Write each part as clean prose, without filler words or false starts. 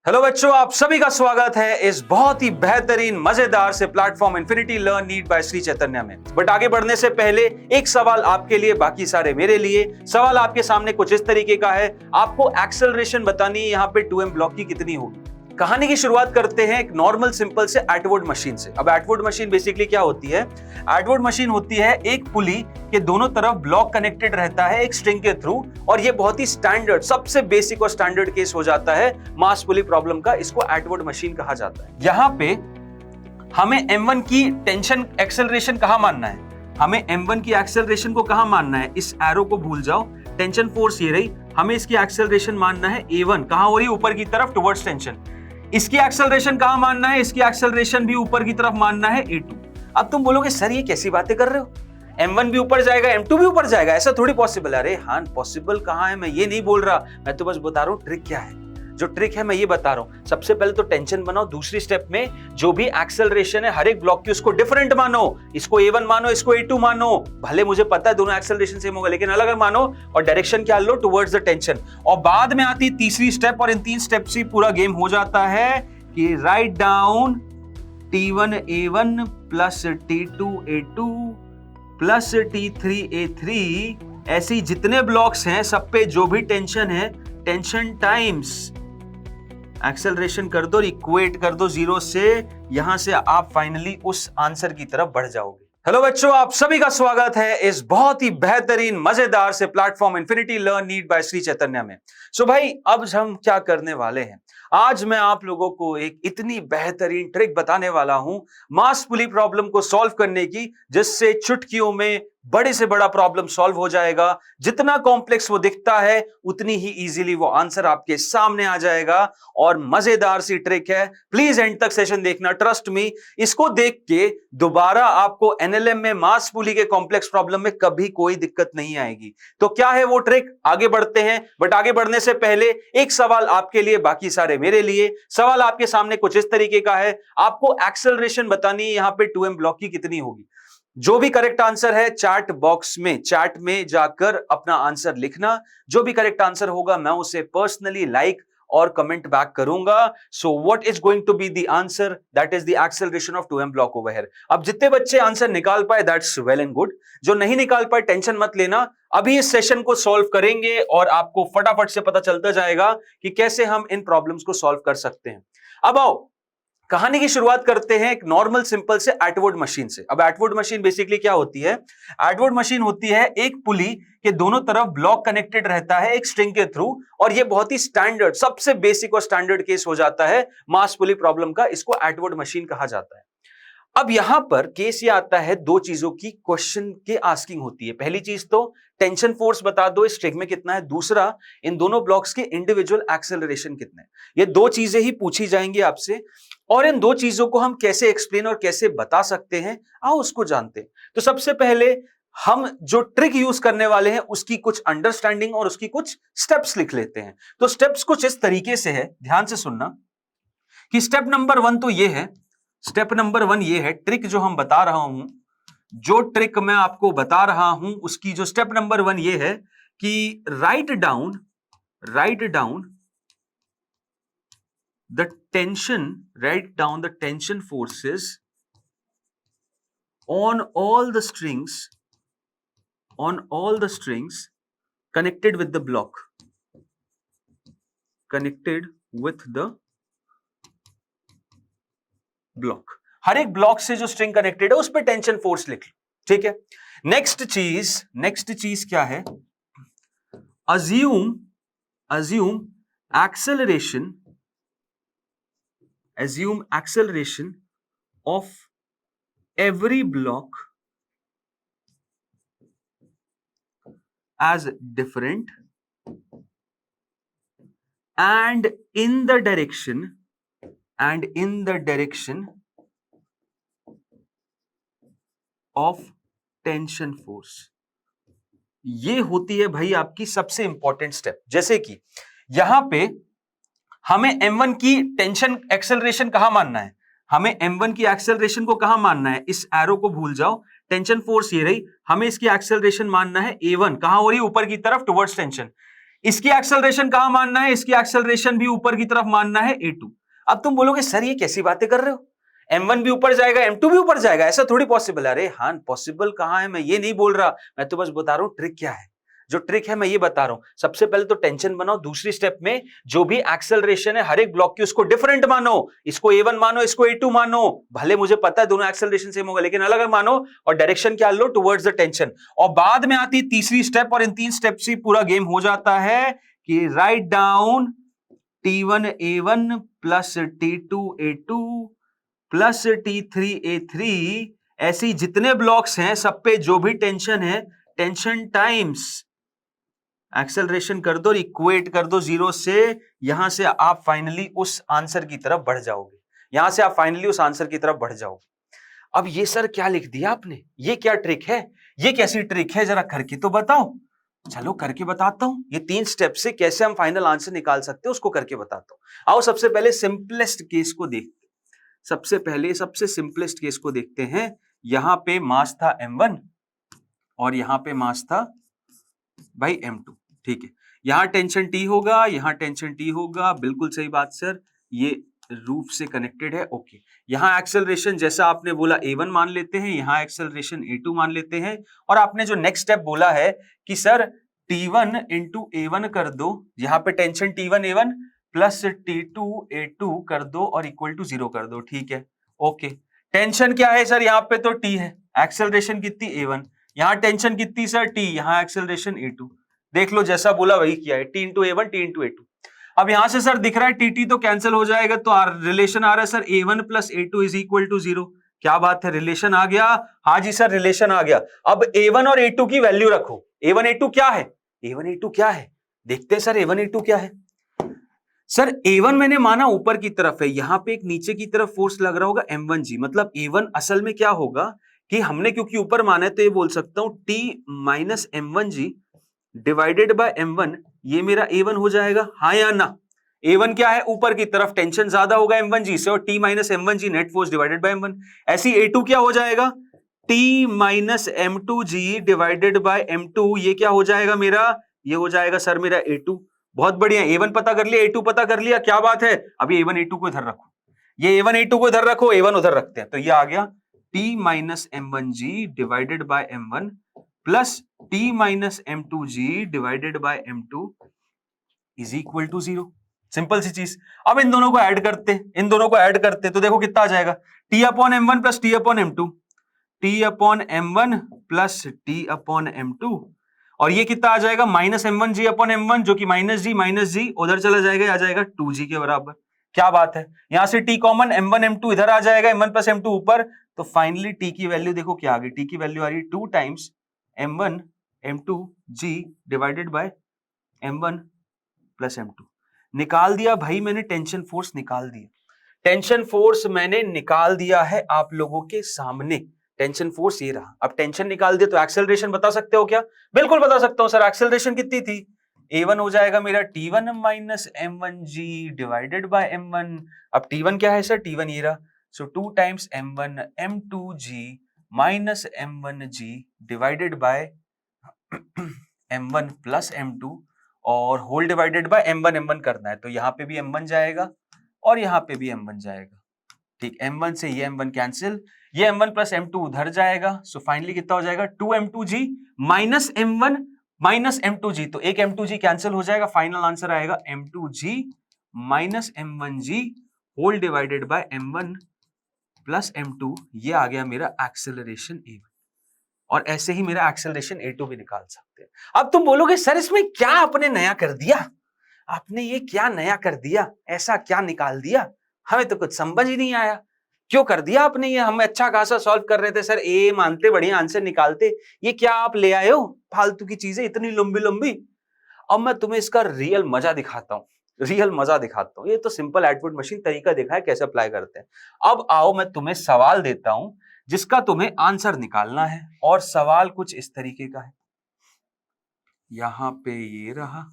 Hello बच्चों, आप सभी का स्वागत है इस बहुत ही बेहतरीन मजेदार से platform infinity learn NEET by Shri Chaitanya में। बट आगे बढ़ने से पहले एक सवाल आपके लिए, बाकी सारे मेरे लिए। सवाल आपके सामने कुछ इस तरीके का है, आपको एक्सेलरेशन बतानी है यहाँ पे 2m ब्लॉक की कितनी होगी। कहानी की शुरुआत करते हैं एक नॉर्मल सिंपल से एटवुड मशीन से। अब एटवुड मशीन बेसिकली क्या होती है? एटवुड मशीन होती है एक पुली के दोनों तरफ ब्लॉक कनेक्टेड रहता है एक स्ट्रिंग के थ्रू, और ये बहुत ही स्टैंडर्ड, सबसे बेसिक और स्टैंडर्ड केस हो जाता है मास पुली प्रॉब्लम का। इसको एटवुड मशीन कहा जाता है। यहाँ पे हमें m1 की टेंशन एक्सेलरेशन कहाँ मानना है? हमें m1 की एक्सेलरेशन को कहाँ मानना है? इस एरो को भूल जाओ, टेंशन फोर्स ये रही। हमें इसकी एक्सेलरेशन मानना है a1, कहाँ हो रही है? ऊपर की तरफ, टुवर्ड्स टेंशन। इसकी एक्सेलरेशन कहां मानना है? इसकी एक्सेलरेशन भी ऊपर की तरफ मानना है a2। अब तुम बोलोगे सर ये कैसी बातें कर रहे हो, m1 भी ऊपर जाएगा m2 भी ऊपर जाएगा, ऐसा थोड़ी पॉसिबल है। अरे हाँ, पॉसिबल कहां है, मैं ये नहीं बोल रहा, मैं तो बस बता रहा हूं ट्रिक क्या है। जो ट्रिक है मैं ये बता रहा हूं। सबसे पहले तो टेंशन बनाओ, दूसरी स्टेप में जो भी एक्सेलरेशन है हर एक ब्लॉक की उसको डिफरेंट मानो। इसको a1 मानो, इसको a2 मानो। भले मुझे पता है दोनों एक्सेलरेशन सेम होगा, लेकिन अलग अलग मानो और डायरेक्शन क्या लो? Towards the tension. और बाद में आती तीसरी स्टेप, और इन 3 स्टेप से पूरा गेम हो जाता है कि write down T1 A1 plus T2 A2 plus T3 A3, ऐसे ही जितने ब्लॉक्स हैं सब पे जो भी टेंशन है, टेंशन टाइम्स एक्सेलरेशन कर दो, इक्वेट कर दो 0 से। यहां से आप फाइनली उस आंसर की तरफ बढ़ जाओगे। हेलो बच्चों, आप सभी का स्वागत है इस बहुत ही बेहतरीन मजेदार से platform infinity learn NEET by Shri Chaitanya में। सो भाई, अब हम क्या करने वाले हैं? आज मैं आप लोगों को एक इतनी बेहतरीन ट्रिक बताने वाला हूं मास पुली प्रॉब्लम को सॉल्व करने की, जिससे चुटकियों में बड़े से बड़ा प्रॉब्लम सॉल्व हो जाएगा। जितना कॉम्प्लेक्स वो दिखता है उतनी ही इजीली वो आंसर आपके सामने आ जाएगा। और मजेदार सी ट्रिक है, प्लीज एंड तक सेशन देखना, ट्रस्ट मी। इसको देख के दोबारा आपको एनएलएम में मास पुली के कॉम्प्लेक्स प्रॉब्लम में कभी कोई दिक्कत नहीं आएगी। तो क्या है वो ट्रिक? आगे बढ़ते हैं, बट आगे बढ़ने से पहले एक सवाल आपके लिए, बाकी सारे मेरे लिए। सवाल आपके सामने कुछ इस तरीके का है, आपको एक्सेलरेशन बतानी है यहाँ पे 2m ब्लॉक की कितनी होगी। जो भी करेक्ट आंसर है चैट बॉक्स में, चैट में जाकर अपना आंसर लिखना। जो भी करेक्ट आंसर होगा मैं उसे पर्सनली लाइक और कमेंट बैक करूंगा। So what is going to be the answer? That is the acceleration of 2m block over here. अब जितने बच्चे आंसर निकाल पाए दैट्स वेल एंड गुड, जो नहीं निकाल पाए टेंशन मत लेना। अभी इस सेशन को सॉल्व करेंगे और आपको फटाफट से पता चलता जाएगा कि कैसे हम इन प्रॉब्लम्स को सॉल्व कर सकते हैं। अब आओ कहानी की शुरुआत करते हैं एक नॉर्मल सिंपल से एटवुड मशीन से। अब एटवुड मशीन बेसिकली क्या होती है? एटवुड मशीन होती है एक पुली के दोनों तरफ ब्लॉक कनेक्टेड रहता है एक स्ट्रिंग के थ्रू, और ये बहुत ही स्टैंडर्ड, सबसे बेसिक और स्टैंडर्ड केस हो जाता है मास पुली प्रॉब्लम का। इसको एटवुड मशीन कहा जाता है। अब यहां पर केस ये आता है, दो चीजों की क्वेश्चन के आस्किंग होती है। पहली चीज तो टेंशन फोर्स बता दो इस स्ट्रिंग में कितना है, दूसरा इन दोनों ब्लॉक्स के इंडिविजुअल एक्सेलरेशन कितने हैं। ये दो चीजें ही पूछी जाएंगी आपसे, और इन दो चीजों को हम कैसे एक्सप्लेन और कैसे बता सकते हैं, आओ उसको जानते हैं। तो सबसे पहले हम जो ट्रिक यूज करने वाले हैं उसकी कुछ अंडरस्टैंडिंग और उसकी कुछ स्टेप्स लिख लेते हैं। तो स्टेप्स कुछ इस तरीके से है, ध्यान से सुनना कि स्टेप नंबर 1 तो ये है, स्टेप नंबर 1 ये है, ट्रिक जो हम बता रहा हूं, जो ट्रिक मैं आपको बता रहा हूं उसकी जो स्टेप नंबर 1 ये है कि write down the tension forces on all the strings connected with the block, हर एक ब्लॉक से जो स्ट्रिंग कनेक्टेड है उस पे टेंशन फोर्स लिख लो, ठीक है। नेक्स्ट चीज क्या है? assume acceleration of every block as different and in the direction of tension force। ये होती है भाई आपकी सबसे इंपॉर्टेंट स्टेप। जैसे कि यहां पे हमें m1 की टेंशन एक्सेलरेशन कहां मानना है? हमें m1 की एक्सेलरेशन को कहां मानना है? इस एरो को भूल जाओ, टेंशन फोर्स ये रही। हमें इसकी एक्सेलरेशन मानना है a1, कहां हो रही है? ऊपर की तरफ, टुवर्ड्स टेंशन। इसकी एक्सेलरेशन कहां मानना है, इसकी एक्सेलरेशन भी ऊपर की तरफ मानना है a2। अब तुम बोलोगे सर ये कैसी बातें कर रहे हो, m1 भी ऊपर जाएगा m2 भी ऊपर जाएगा, ऐसा थोड़ी पॉसिबल है। अरे हाँ पॉसिबल कहां है, मैं ये नहीं बोल रहा, मैं तो बस बता रहा हूं ट्रिक क्या है। जो ट्रिक है मैं ये बता रहा हूं, सबसे पहले तो टेंशन बनाओ, दूसरी स्टेप में जो भी एक्सेलरेशन है हर एक ब्लॉक की उसको डिफरेंट मानो, इसको a1 मानो, इसको a2 मानो, भले मुझे पता है दोनों एक्सेलरेशन सेम होगा लेकिन अलग अलग मानो, और डायरेक्शन क्या लो, टुवर्ड्स द टेंशन। और बाद में आती तीसरी स्टेप, और इन 3 स्टेप से पूरा गेम हो जाता है कि write down T1 A1 plus T2 A2 plus T3 A3, ऐसी जितने ब्लॉक्स हैं सब पे जो भी टेंशन है, टेंशन टाइम्स एक्सेलरेशन कर दो, इक्वेट कर दो 0 से। यहां से आप फाइनली उस आंसर की तरफ बढ़ जाओगे, यहां से आप फाइनली उस आंसर की तरफ बढ़ जाओगे। अब ये सर क्या लिख दिया आपने, ये क्या ट्रिक है, ये कैसी ट्रिक है, जरा करके तो बताओ। चलो करके बताता हूं, ये 3 स्टेप से कैसे हम फाइनल आंसर निकाल सकते हैं उसको करके बताता हूं। आओ सबसे पहले सिंपलेस्ट केस को देखते हैं, सबसे पहले सबसे सिंपलेस्ट केस को देखते हैं। यहां पे मास था m1 और यहां पे मास था भाई m2, ठीक है। यहां टेंशन T होगा, यहां टेंशन T होगा, बिल्कुल सही बात सर, ये रूफ से कनेक्टेड है, ओके। यहां एक्सेलरेशन जैसा आपने बोला A1 मान लेते हैं, यहां एक्सेलरेशन A2 मान लेते हैं, और आपने जो नेक्स्ट स्टेप बोला है कि सर T1 इंटू A1 कर दो, यहां पे tension T1 A1 plus T2 A2 कर दो और इक्वल टू 0 कर दो, ठीक है, ओके। टेंशन क्या है सर, यहां पे तो T है, एक्सेलरेशन कितनी A1, यहां टेंशन कितनी सर T, यहां एक्सेलरेशन A2, देख लो जैसा बोला वही किया है, T into A1 T into A2। अब यहां से सर दिख रहा है TT तो कैंसिल हो जाएगा, तो रिलेशन आ रहा है sir A1 plus A2 is equal to 0। क्या बात है, रिलेशन आ गया, हाँ जी सर रिलेशन आ गया। अब A1 और A2 की वैल्यू रखो, A1 A2 क्या है, A1 A2 क्या है, देखते हैं सर A1 A2 क्या है। सर A1 मैंने माना ऊपर की तरफ है, यहां पे एक नीचे की तरफ फोर्स लग रहा होगा M1G, मतलब A1 असल में क्या होगा कि हमने क्योंकि ऊपर माना है तो ये बोल सकता हूं T minus M1G divided by M1, ये मेरा A1 हो जाएगा, हाँ या ना। A1 क्या है, ऊपर की तरफ टेंशन ज्यादा होगा M1G से, और T minus M1G net force divided by M1। ऐसी A2 क्या हो जाएगा, T minus M2G divided by M2, ये क्या हो जाएगा मेरा, ये हो जाएगा सर मेरा A2। बहुत बढ़िया, A1 पता कर लिया, A2 पता कर लिया, क्या बात है। अभी A1 A2 को इधर रखो, ये A1 A2 को इधर रखो, A1 उधर रखते हैं, तो ये आ गया T minus M1G divided by M1 plus T minus M2G divided by M2 is equal to 0। Simple सी चीज। अब इन दोनों को ऐड करते, इन दोनों को ऐड करते तो देखो कितना आ जाएगा, T upon M1 plus T upon M2, T upon M1 plus T upon M2, और ये कितना आ जाएगा, माइनस M1G अपॉन M1, जो कि माइनस जी उधर चला जाएगा, आ जाएगा 2G के बराबर। क्या बात है, यहां से T कॉमन, M1 M2 इधर आ जाएगा, M1 प्लस M2 ऊपर, तो फाइनली T की वैल्यू देखो क्या आ गई, T की वैल्यू आ रही 2 times M1 M2G divided by M1 plus M2। निकाल दिया भाई मैंने, टेंशन फोर्स निकाल दिया, टेंशन फोर्स मैंने निकाल दिया है आप लोगों के सामने, टेंशन फोर्स ये रहा। अब टेंशन निकाल दिया तो एक्सेलरेशन बता सकते हो क्या, बिल्कुल बता सकता हूं सर, एक्सेलरेशन कितनी थी, A1 हो जाएगा मेरा T1 minus M1G divided by M1। अब T1 क्या है सर, T1 ये रहा, सो 2 times M1 M2G minus M1G divided by M1 plus M2, और whole divided by M1 M1 करना है, तो यहां पे भी M1 जाएगा और यहां पे भी M1 जाएगा, ठीक। M1 से ये M1 कैंसिल, ये M1 प्लस M2 उधर जाएगा, सो फाइनली कितना हो जाएगा 2 M2G minus M1 minus M2G, तो एक M2G कैंसिल हो जाएगा, फाइनल आंसर आएगा M2G minus M1G whole divided by M1 plus M2, ये आ गया मेरा एक्सेलरेशन A1। और ऐसे ही मेरा एक्सेलरेशन A2 भी निकाल सकते हैं। अब तुम बोलोगे सर इसमें क्या आपने नया कर दिया, आपने ये क्या नया कर दिया, ऐसा क्या निकाल दिया, हमें तो कुछ समझ ही नहीं आया, क्यों कर दिया आपने ये, हम अच्छा खासा सॉल्व कर रहे थे सर, ए मानते बढ़िया आंसर निकालते, ये क्या आप ले आए हो फालतू की चीजें इतनी लंबी लंबी। अब मैं तुम्हें इसका रियल मजा दिखाता हूं, रियल मजा दिखाता हूं, ये तो सिंपल एटवुड मशीन तरीका देखा है कैसे अप्लाई करते हैं। अब आओ मैं तुम्हें सवाल देता हूं जिसका तुम्हें आंसर निकालना है, और सवाल कुछ इस तरीके का है, यहां पे ये रहा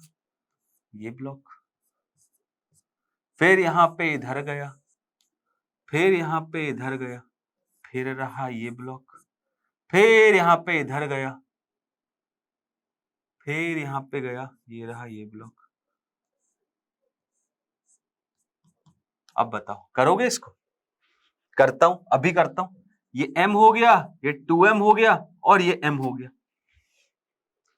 ये ब्लॉक, फिर यहां पे इधर गया, फिर यहां पे इधर गया, फिर रहा ये ब्लॉक, फिर यहां पे इधर गया, फिर यहां पे गया, ये रहा ये ब्लॉक। अब बताओ करोगे इसको? करता हूं, अभी करता हूं। ये m हो गया, ये 2m हो गया और ये m हो गया।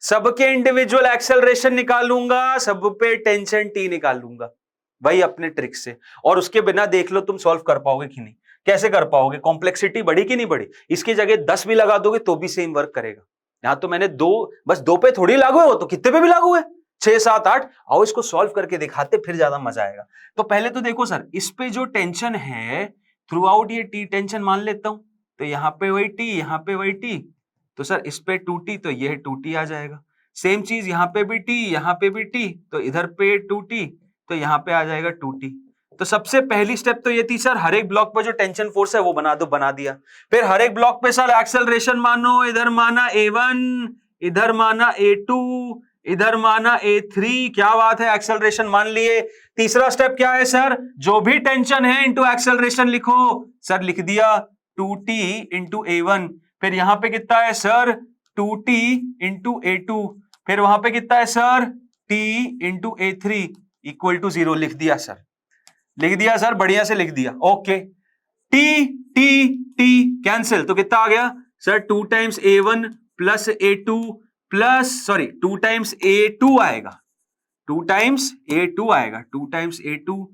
सबके इंडिविजुअल एक्सेलरेशन निकालूंगा, सब पे टेंशन t निकालूंगा भाई अपने ट्रिक से। और उसके बिना देख लो तुम सॉल्व कर पाओगे कि नहीं। कैसे कर पाओगे? कॉम्प्लेक्सिटी बढ़ी कि नहीं बढ़ी? इसकी जगह 10 भी लगा दोगे तो भी सेम वर्क करेगा। यहां तो मैंने बस दो पे थोड़ी लागू है, वो तो कितने पे भी लागू है, 6 7 8। आओ इसको सॉल्व करके दिखाते, फिर ज्यादा मजा आएगा। तो पहले तो देखो सर, इस पे जो टेंशन है थ्रू आउट, ये टी टेंशन मान लेता हूं, तो यहां पे वही टी, यहां पे वही टी, तो सर इस पे 2t, तो ये 2t आ जाएगा। सेम चीज यहां पे भी टी, यहां पे भी टी, तो इधर पे 2t, तो यहां पे आ जाएगा 2t। तो सबसे पहली स्टेप तो ये थी सर, हर एक ब्लॉक पे जो टेंशन फोर्स है वो बना दो, बना दिया। फिर हर एक ब्लॉक पे सर एक्सेलरेशन मानो, इधर माना a1, इधर माना a2, इधर माना a3। क्या बात है, एक्सेलरेशन मान लिए। तीसरा स्टेप क्या है सर? जो भी टेंशन है इनटू एक्सेलरेशन लिखो। सर लिख दिया 2t इंटू a1। फिर यहां पे कितना है सर? 2t into a2। फिर वहां पे कितना है sir? t into a3 equal to 0। लिख दिया सर, लिख दिया सर, बढ़िया से लिख दिया। Okay, t t t cancel, तो कितना आ गया sir? 2 times a1 plus a2 plus, sorry 2 times a2 आएगा, 2 टाइम्स a2 आएगा, 2 times a2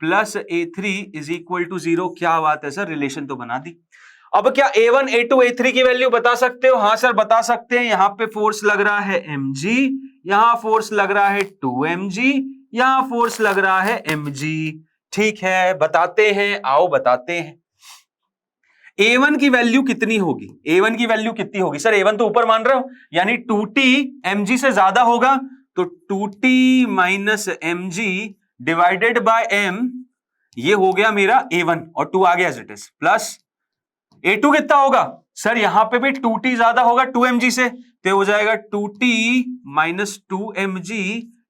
plus a3 is equal to 0। क्या बात है सर, रिलेशन तो बना दी। अब क्या a1 a2 a3 की वैल्यू बता सकते हो? हाँ सर बता सकते हैं। यहां पे फोर्स लग रहा है mg, यहां फोर्स लग रहा है 2mg, यहां फोर्स लग रहा है mg। ठीक है, बताते हैं, आओ बताते हैं। a1 की वैल्यू कितनी होगी? a1 की वैल्यू कितनी होगी सर? a1 तो ऊपर मान रहे हो, यानी 2t mg से ज्यादा होगा, तो 2t minus mg divided by m, ये हो गया मेरा a1 और 2 आ गया as it is, plus a2 कितना होगा सर? यहां पे भी 2t ज्यादा होगा 2mg से, तो हो जाएगा 2t minus 2mg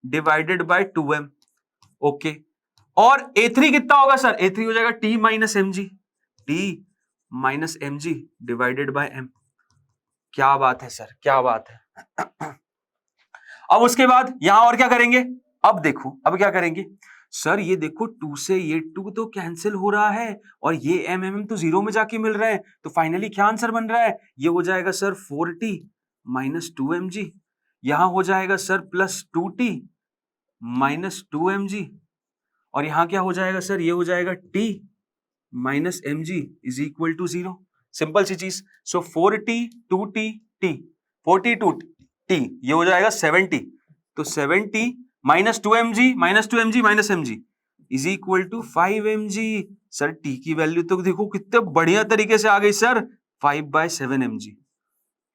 divided by 2m। Okay, और a3 कितना होगा सर? a3 हो जाएगा t minus mg, t minus mg divided by m। क्या बात है सर, क्या बात है। अब उसके बाद यहां और क्या करेंगे? अब देखो, अब क्या करेंगे सर? ये देखो 2 से ये 2 तो कैंसिल हो रहा है और ये m तो 0 में जाके मिल रहा है, तो फाइनली क्या आंसर बन रहा है? ये हो जाएगा सर 4t माइनस 2mg, यहां हो जाएगा sir plus 2t minus 2mg, और यहां क्या हो जाएगा सर? ये हो जाएगा t minus mg is equal to 0। Simple सी चीज। So 4t 2t t, 4t 2t, ये हो जाएगा 7t, तो 7t minus 2mg minus 2mg minus mg is equal to 5mg। Sir t की वैल्यू तो देखो कितने बढ़िया तरीके से आ गई सर, 5/7mg।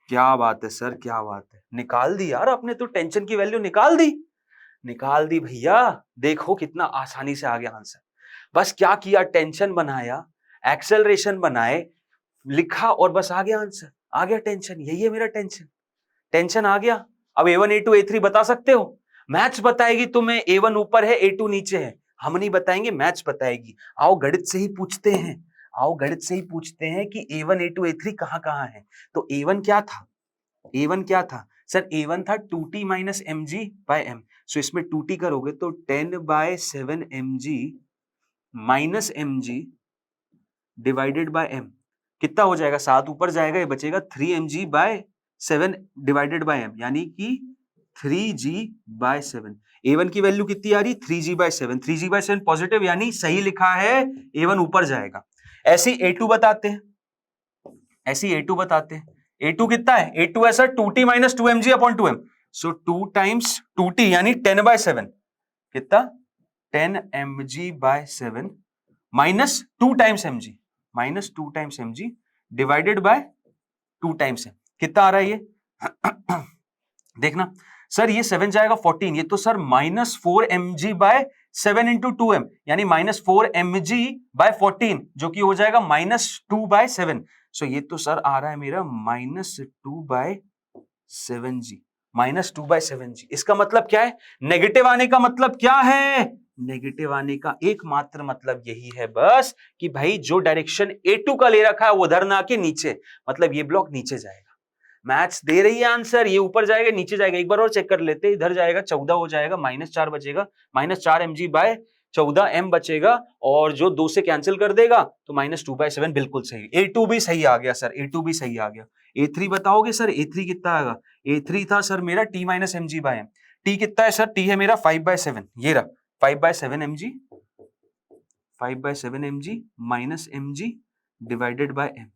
क्या बात है सर, क्या बात है, निकाल दी यार आपने तो, टेंशन की वैल्यू निकाल दी, निकाल दी भैया। देखो कितना आसानी से आ गया आंसर। बस क्या किया, टेंशन बनाया, एक्सेलरेशन बनाए, लिखा और बस आ गया आंसर, आ गया टेंशन। यही है मेरा टेंशन, टेंशन आ गया। अब a1 a2 a3 बता सकते हो? मैथ्स बताएगी तुम्हें a1 ऊपर है a2 नीचे है, हम नहीं बताएंगे, मैथ्स बताएगी। आओ गणित से ही पूछते हैं, आओ गणित से ही पूछते हैं कि a1 a2 a3 कहां कहां है। तो a1 क्या था? a1 क्या था सर? a1 था 2t minus mg by m। So इसमें 2t करोगे तो 10/7 mg minus mg divided by m, कितना हो जाएगा? 7 ऊपर जाएगा, ये बचेगा 3mg/7 डिवाइडेड बाय m, यानी कि 3g/7। a1 की वैल्यू कितनी आ रही? 3g/7, 3g/7 पॉजिटिव, यानी सही लिखा है, a1 ऊपर जाएगा। ऐसी a2 बताते हैं, ऐसी a2 बताते हैं। a2 कितना है? a2 है sir 2t minus 2mg upon 2m, सो 2 टाइम्स 2t यानी 10/7, कितना? 10mg/7 minus 2 times mg, minus 2 times mg divided bye 2 times m, कितना आ रहा है ये? देखना सर, ये 7 जाएगा 14, ये तो sir minus 4 mg/7 into 2m, यानी माइनस 4 mg/14, जो कि हो जाएगा माइनस 2/7। सो ये तो सर आ रहा है मेरा माइनस 2/7g, माइनस 2/7g। इसका मतलब क्या है? नेगेटिव आने का मतलब क्या है? नेगेटिव आने का एकमात्र मतलब यही है बस कि भाई जो डायरेक्शन A2 का ले रखा है वो उधर ना के नीचे, मतलब ये ब्लॉक नीचे जाएगा। मैथ्स दे रही है आंसर, ये ऊपर जाएगा नीचे जाएगा, एक बार और चेक कर लेते हैं, इधर जाएगा 14 हो जाएगा, -4 बचेगा, -4 mg/14 m बचेगा, और जो 2 से कैंसिल कर देगा तो -2/7 बिल्कुल सही। A2 भी सही आ गया सर, A2 भी सही आ गया। A3 बताओगे सर, A3 कितना आएगा? A3 था सर मेरा t - mg/m, t कितना है सर? t है मेरा 5/7, ये रहा 5/7 mg, 5/7 mg minus mg divided by m,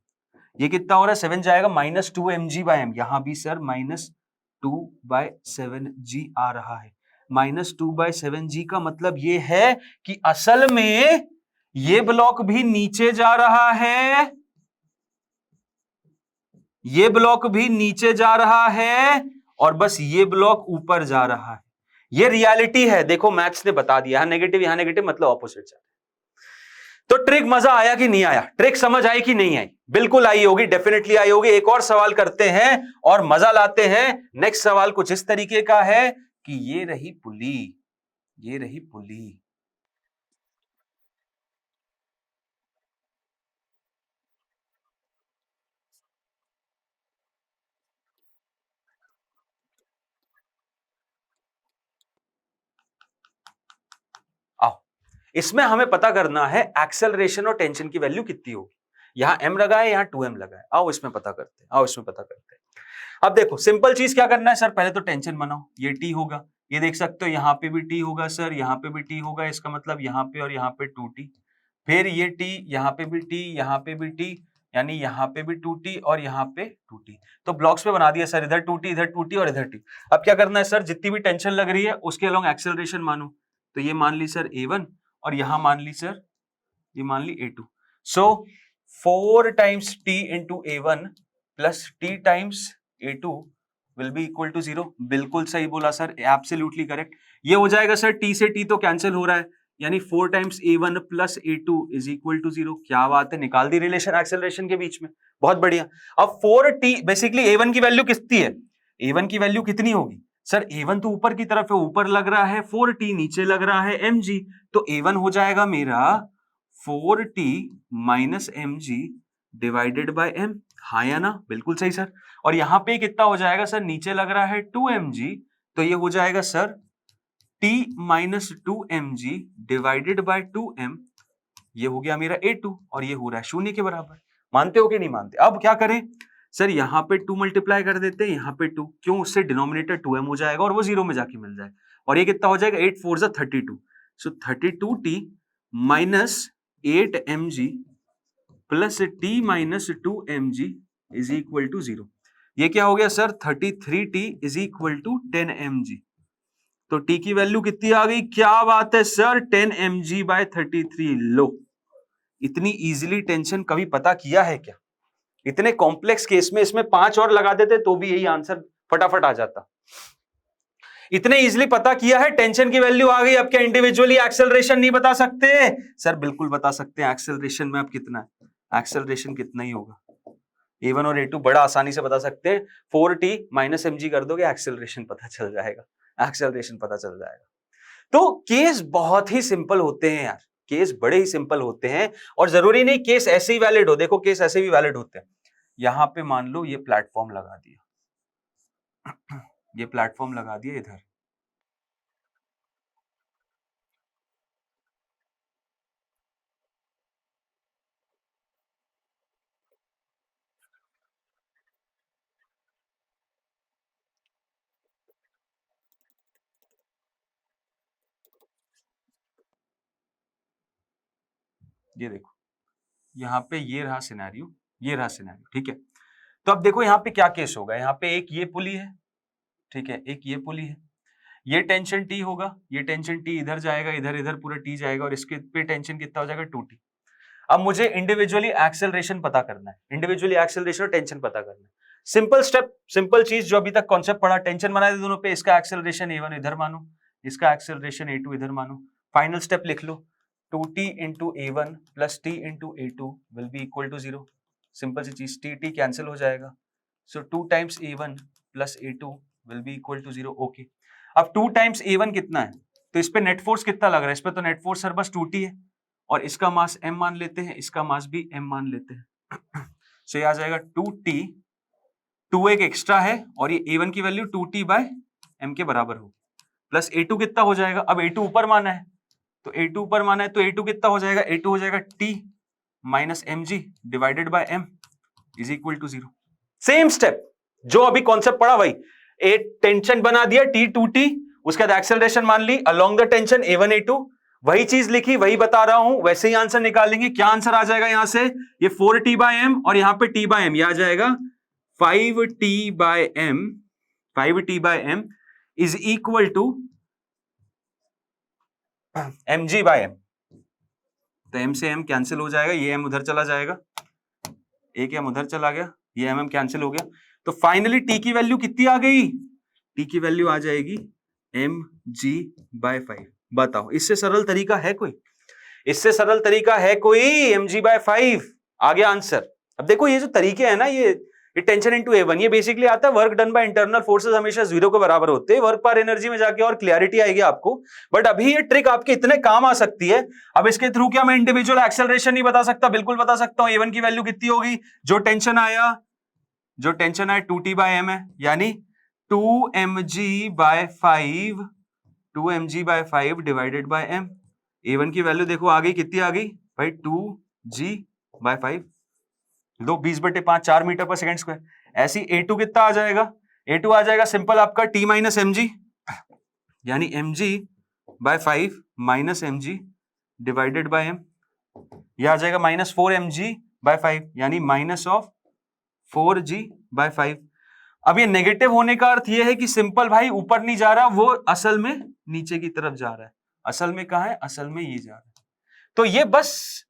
ये कितना हो रहा है? 7 जाएगा, -2 mg/m, यहां भी सर -2/7g आ रहा है। -2/7g का मतलब ये है कि असल में ये ब्लॉक भी नीचे जा रहा है, ये ब्लॉक भी नीचे जा रहा है, और बस ये ब्लॉक ऊपर जा रहा है। ये रियलिटी है, देखो मैथ्स ने बता दिया, यहां नेगेटिव मतलब ऑपोजिट जा रहा है। तो ट्रिक मजा आया कि नहीं आया? ट्रिक समझ आई कि नहीं आई? बिल्कुल आई होगी, डेफिनेटली आई होगी। एक और सवाल करते हैं और मजा लाते हैं। नेक्स्ट सवाल कुछ इस तरीके का है कि ये रही पुली, ये रही पुली, आओ इसमें हमें पता करना है एक्सेलरेशन और टेंशन की वैल्यू कितनी होगी। यहां m लगा है, यहां 2m लगा है, आओ इसमें पता करते हैं, आओ इसमें पता करते हैं। अब देखो सिंपल चीज क्या करना है सर, पहले तो टेंशन बनाओ, ये t होगा, ये देख सकते हो यहाँ पे भी t होगा सर, यहाँ पे भी t होगा, इसका मतलब यहाँ पे और यहाँ पे 2t, फिर ये t, यहाँ पे भी t, यहाँ पे भी t, यानी यहाँ पे भी 2t और यहाँ पे 2t। तो ब्लॉक्स पे बना दिया सर, इधर 2t, इधर 2t और इधर t। अब क्या करना है सर, जितनी भी टेंशन लग रही है उसके अलोंग एक्सेलरेशन मानो, तो ये मान ली सर a1 और यहां मान ली सर, ये मान ली a2। So 4 times t into a1 plus t times a2 will be equal to 0। बिल्कुल सही बोला सर, एब्सोल्युटली करेक्ट। ये हो जाएगा सर, t से t तो कैंसिल हो रहा है, यानी 4 times a1 plus a2 is equal to 0। क्या बात है, निकाल दी रिलेशन एक्सेलरेशन के बीच में, बहुत बढ़िया। अब 4t बेसिकली a1 की वैल्यू कितनी है, a1 की वैल्यू कितनी होगी सर, a1 तो ऊपर की तरफ है, ऊपर लग रहा है 4t, नीचे लग रहा है mg, तो a1 हो जाएगा मेरा 4t minus mg divided by m। हाँ या ना, बिल्कुल सही सर। और यहां पे कितना हो जाएगा सर, नीचे लग रहा है 2mg, तो ये हो जाएगा sir t minus 2mg divided by 2m, ये हो गया मेरा a2, और ये हो रहा है 0 के बराबर। मानते हो कि नहीं मानते? अब क्या करें सर, यहाँ पे 2 मल्टीप्लाई कर देते हैं, यहाँ पे 2, क्यों, उससे डिनोमिनेटर 2m हो जाएगा और वो 0 में जाके मिल जाएगा, और ये कितना हो जाएगा, 8 4 जा 32। So 32t minus 8mg plus t minus 2mg is equal to 0। ये क्या हो गया sir, 33t is equal to 10mg। तो t की वैल्यू कितनी आ गई, क्या बात है सर, 10mg/33। लो, इतनी इजीली टेंशन कभी पता किया है क्या? इतने कॉम्प्लेक्स केस में इसमें 5 और लगा देते तो भी यही आंसर फटाफट आ जाता। इतने इजीली पता किया है, टेंशन की वैल्यू आ गई। अब क्या इंडिविजुअली एक्सेलरेशन नहीं बता सकते? सर बिल्कुल बता सकते हैं। एक्सेलरेशन में अब कितना है, एक्सेलरेशन कितना ही होगा, a1 और a2 बड़ा आसानी से बता सकते हैं। 4t माइनस mg कर दोगे, एक्सेलरेशन पता चल जाएगा, एक्सेलरेशन पता चल जाएगा। तो केस बहुत ही सिंपल होते हैं यार, केस बड़े ही सिंपल होते हैं, और जरूरी नहीं केस ऐसे ही वैलिड हो। देखो केस ऐसे भी वैलिड होते हैं। यहां पे मान लो ये प्लेटफॉर्म लगा दिया, ये प्लेटफॉर्म लगा दिया इधर, ये देखो यहाँ पे ये रहा सिनेरियो, ये रहा सिनेरियो, ठीक है। तो अब देखो यहाँ पे क्या केस होगा, यहाँ पे एक ये पुली है, ठीक है, एक ये पुली है, ये टेंशन T होगा, ये टेंशन T इधर जाएगा, इधर इधर पूरा T जाएगा, और इसके पे टेंशन कितना हो जाएगा, 2T। अब मुझे इंडिविजुअली एक्सेलरेशन पता करना है, इंडिविजुअली एक्सेलरेशन और टेंशन पता करना है। सिंपल स्टेप, सिंपल चीज जो अभी तक कॉन्सेप्ट पढ़ा, टेंशन बना दे दोनों पे, इसका एक्सेलरेशन a1 इधर मानो, इसका एक्सेलरेशन a2 इधर मानो। फाइनल स्टेप लिख लो, 2t into a1 plus t into a2 will be equal to 0। Simple सी चीज, t कैंसिल हो जाएगा, सो 2 times a1 plus a2 will be equal to 0। Okay, अब 2 times a1 कितना है, तो इस पे नेट फोर्स कितना लग रहा है, इस पे तो नेट फोर्स सर बस 2t है, और इसका मास m मान लेते हैं, इसका मास भी m मान लेते हैं। सो ये आ जाएगा 2t 2 एक एक्स्ट्रा है और ये A1 की वैल्यू 2t/m के बराबर हो, प्लस A2 कितना हो जाएगा, अब A2 ऊपर माना है तो A2 ऊपर माना है तो A2 कितना हो जाएगा, A2 हो जाएगा t minus mg divided by m is equal to 0। Same step जो अभी कॉन्सेप्ट पढ़ा भाई, एक टेंशन बना दिया T2t, उसके बाद एक्सेलरेशन मान ली along the tension A1 A2, वही चीज लिखी वही बता रहा हूं, वैसे ही आंसर निकालेंगे। क्या आंसर आ जाएगा यहां से, ये 4t/m और यहां पे t/m, यह आ जाएगा 5t/m is equal to mg/m। तो m से m कैंसिल हो जाएगा, ये m उधर चला जाएगा, एक m उधर चला गया, ये mm कैंसिल हो गया। तो फाइनली t की वैल्यू कितनी आ गई, t की वैल्यू आ जाएगी mg/5। बताओ इससे सरल तरीका है कोई, इससे सरल तरीका है कोई, mg/5 आ गया आंसर। अब देखो ये जो तरीके हैं ना, ये टेंशन इनटू A1, ये बेसिकली आता है work done by internal forces हमेशा 0 के बराबर होते हैं। वर्क पर एनर्जी में जाके और क्लैरिटी आएगी आपको, बट अभी ये ट्रिक आपके इतने काम आ सकती है। अब इसके थ्रू क्या मैं इंडिविजुअल एक्सेलरेशन नहीं बता सकता, बिल्कुल बता सकता हूं। A1 की वैल्यू कितनी होगी, जो टेंशन आया 2t/m है, यानी 2mg/5 divided by m। A1 की वैल्यू देखो आ गई, कितनी आ गई भाई, 2g/5, 20/5, 4 मीटर पर सेकंड स्क्वायर। ऐसी A2 कितना आ जाएगा, A2 आ जाएगा सिंपल आपका t माइनस mg, यानी mg/5 minus mg divided by m, यह आ जाएगा -4mg/5, यानी माइनस ऑफ 4g/5। अब ये नेगेटिव होने का अर्थ ये है कि सिंपल भाई ऊपर नहीं जा रहा, वो असल में नीचे की तरफ जा रहा है। असल में कहां है, असल में ये जा रहा है। तो ये बस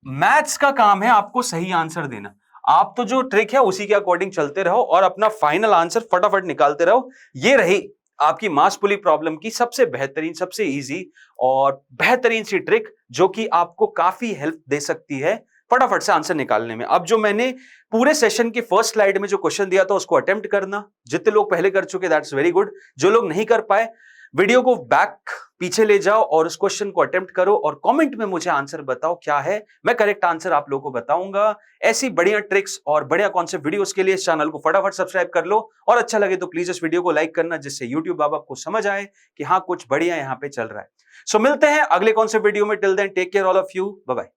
मैथ्स का काम है आपको सही आंसर देना। आप तो जो ट्रिक है उसी के अकॉर्डिंग चलते रहो और अपना फाइनल आंसर फटाफट निकालते रहो। ये रही आपकी मास पुली प्रॉब्लम की सबसे बेहतरीन, सबसे इजी और बेहतरीन सी ट्रिक, जो कि आपको काफी हेल्प दे सकती है फटाफट से आंसर निकालने में। अब जो मैंने पूरे सेशन के फर्स्ट स्लाइड में जो क्वेश्चन दिया था उसको अटेम्प्ट करना। जितने लोग पहले कर चुके दैट्स वेरी गुड, जो लोग नहीं कर पाए वीडियो को बैक पीछे ले जाओ और उस क्वेश्चन को अटेम्प्ट करो और कमेंट में मुझे आंसर बताओ क्या है, मैं करेक्ट आंसर आप लोगों को बताऊंगा। ऐसी बढ़िया ट्रिक्स और बढ़िया कॉन्सेप्ट वीडियोस के लिए इस चैनल को फटाफट सब्सक्राइब कर लो और अच्छा लगे तो प्लीज इस वीडियो को लाइक करना, जिससे यूट्यूब बाबा को समझ आए कि हाँ कुछ बढ़िया यहाँ पे चल रहा है। सो मिलते हैं अगले कॉन्सेप्ट वीडियो में। Till then take care all of you, bye bye.